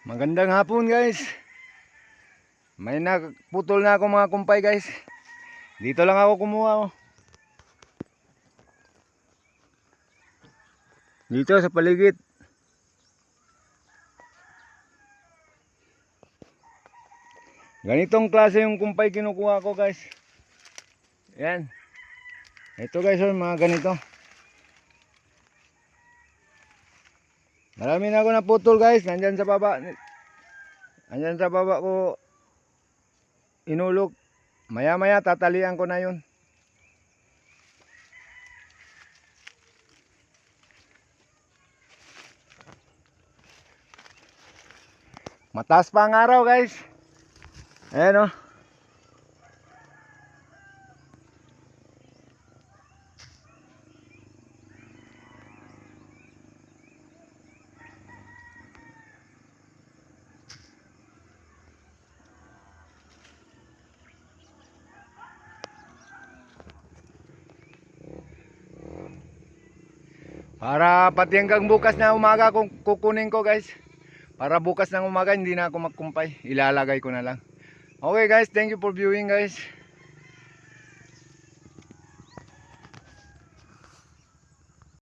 Magandang hapon guys. May naputol na ako mga kumpay guys. Dito lang ako kumuha oh. Dito sa paligid. Ganitong klase yung kumpay kinukuha ko guys. Yan. Ito guys oh, mga ganito. Marami na ako naputol guys. Nandyan sa baba. Nandyan sa baba ko inulog. Maya maya tatalian ko na yun. Mataas pa ang araw guys. Ayan o. Para pati hanggang bukas na umaga kung kukunin ko guys. Para bukas ng umaga hindi na ako magkumpay. Ilalagay ko na lang. Okay guys, thank you for viewing guys.